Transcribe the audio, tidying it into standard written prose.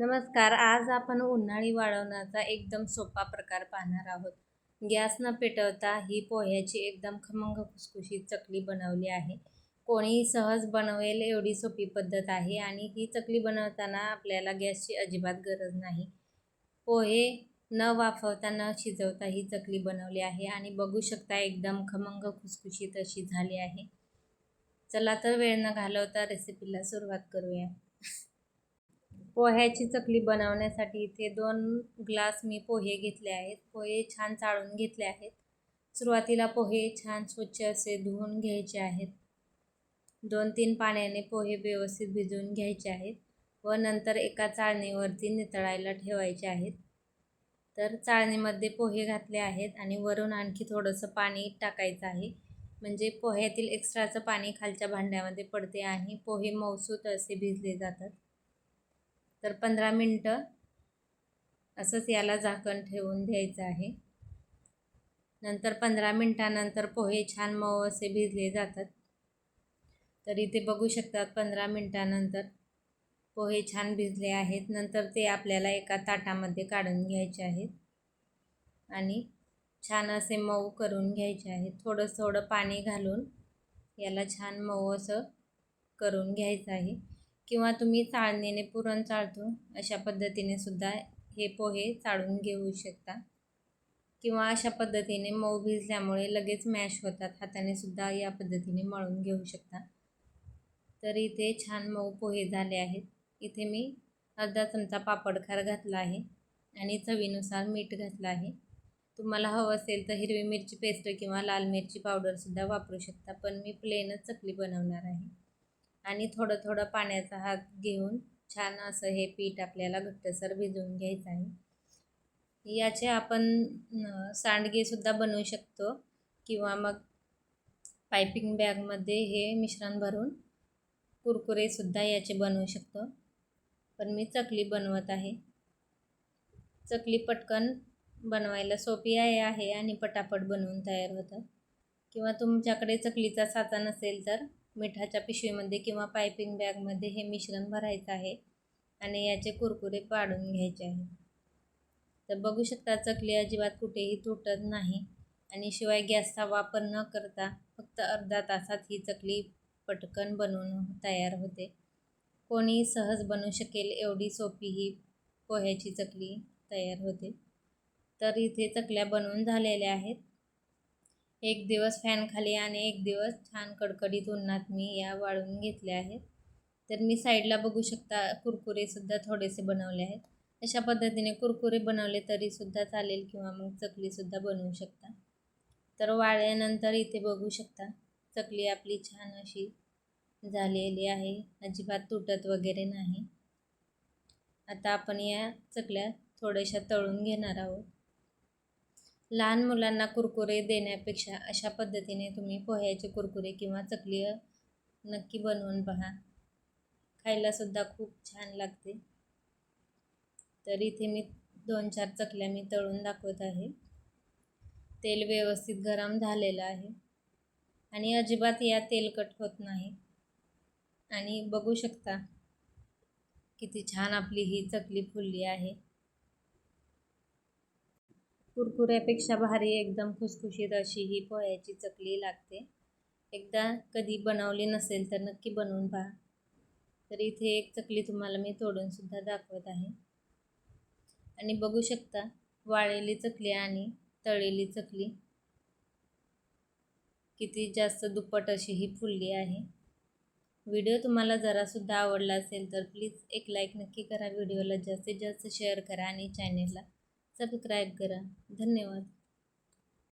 नमस्कार. आज आपण उन्हाळी वाळवण्याचा एकदम सोपा प्रकार पाहणार आहोत. गॅस न पेटवता ही पोह्याची एकदम खमंग खुसखुशीत चकली बनवली आहे. कोणीही सहज बनवेल एवढी सोपी पद्धत आहे आणि ही चकली बनवताना आपल्याला गॅसची अजिबात गरज नाही. पोहे न वाफवता न शिजवता ही चकली बनवली आहे आणि बघू शकता एकदम खमंग खुसखुशीत अशी झाली आहे. चला तर वेळ न घालवता रेसिपीला सुरुवात करूया. पोह्याची चकली बनवण्यासाठी इथे 2 ग्लास मी पोहे घेतले आहेत. पोहे छान चाळून घेतले आहेत. सुरुवातीला पोहे छान स्वच्छ असे धुवून घ्यायचे आहेत. 2-3 पाण्याने पोहे व्यवस्थित भिजवून घ्यायचे आहेत व नंतर एका चाळणीवरती नितळायला ठेवायचे आहेत. तर चाळणीमध्ये पोहे घातले आहेत आणि वरून आणखी थोडंसं पाणी टाकायचं आहे. म्हणजे पोह्यातील एक्स्ट्राचं पाणी खालच्या भांड्यामध्ये पडते आणि पोहे मऊसूत असे भिजले जातात. तर 15 मिनटं असंच याला झाकण ठेवून द्यायचं आहे. नंतर 15 मिनटानंतर पोहे छान मऊ असे भिजले जातात. तर इथे बघू शकतात 15 मिनटानंतर पोहे छान भिजले आहेत. नंतर ते आपल्याला एका ताटामध्ये काढून घ्यायचे आहेत आणि छान असे मऊ करून घ्यायचे आहेत. थोडं पाणी घालून याला छान मऊ असं करून घ्यायचं आहे. किंवा तुम्ही चाळणीने पुरण चाळतो अशा पद्धतीने सुद्धा हे पोहे चाळून घेऊ शकता. किंवा अशा पद्धतीने मऊ भिजल्यामुळे लगेच मॅश होतात. हाताने सुद्धा या पद्धतीने मळून घेऊ शकता. तर इथे छान मऊ पोहे झाले आहेत. इथे मी अर्धा चमचा पापडखार घातला आहे आणि चवीनुसार मीठ घातलं आहे. तुम्हाला हवं असेल तर हिरवी मिरची पेस्ट किंवा लाल मिरची पावडरसुद्धा वापरू शकता. पण मी प्लेनच चकली बनवणार आहे. आणि थोडं पाण्याचा हात घेऊन छान असं हे पीठ आपल्याला घट्टसर भिजवून घ्यायचं आहे. याचे आपण सांडगेसुद्धा बनवू शकतो किंवा मग पायपिंग बॅगमध्ये हे मिश्रण भरून कुरकुरेसुद्धा याचे बनवू शकतो. पण मी चकली बनवत आहे. चकली पटकन बनवायला सोपी आहे आणि पटापट बनवून तयार होतं. किंवा तुमच्याकडे चकलीचा साचा नसेल तर मिठाच्या पिशवीमध्ये किंवा पायपिंग बॅगमध्ये हे मिश्रण भरायचं आहे आणि याचे कुरकुरे पाडून घ्यायचे आहे. तर बघू शकता चकली अजिबात कुठेही तुटत नाही आणि शिवाय गॅसचा वापर न करता फक्त अर्धा तासात ही चकली पटकन बनवून तयार होते. कोणी सहज बनवू शकेल एवढी सोपी ही पोह्याची चकली तयार होते. तर इथे चकल्या बनवून झालेल्या आहेत. एक दिवस फॅनखाली आणि एक दिवस छान कडकडीत उन्हात मी या वाळून घेतल्या आहेत. तर मी साईडला बघू शकता कुरकुरेसुद्धा थोडेसे बनवले आहेत. अशा पद्धतीने कुरकुरे बनवले तरीसुद्धा चालेल किंवा मग चकलीसुद्धा बनवू शकता. तर वाळल्यानंतर इथे बघू शकता चकली आपली छान अशी झालेली आहे. अजिबात तुटत वगैरे नाही. आता आपण या चकल्या थोड्याशा तळून घेणार आहोत. लहान मुलांना कुरकुरे देण्यापेक्षा अशा पद्धतीने तुम्ही पोह्याचे कुरकुरे किंवा चकली नक्की बनवून पहा. खायलासुद्धा खूप छान लागते. तर इथे मी 2-4 चकल्या मी तळून दाखवत आहे. तेल व्यवस्थित गरम झालेलं आहे आणि अजिबात या तेलकट होत नाही. आणि बघू शकता किती छान आपली ही चकली फुलली आहे. कुरकुऱ्यापेक्षा भारी एकदम खुसखुशीत अशी ही पोह्याची चकली लागते. एकदा कधी बनवली नसेल तर नक्की बनवून पहा. तर इथे एक चकली तुम्हाला मी तोडूनसुद्धा दाखवत आहे आणि बघू शकता वाळलेली चकली आणि तळलेली चकली किती जास्त दुप्पट अशी ही फुलली आहे. व्हिडिओ तुम्हाला जरासुद्धा आवडला असेल तर प्लीज एक लाईक नक्की करा. व्हिडिओला जास्तीत जास्त शेअर करा आणि चॅनेलला सबस्क्राईब करा. धन्यवाद.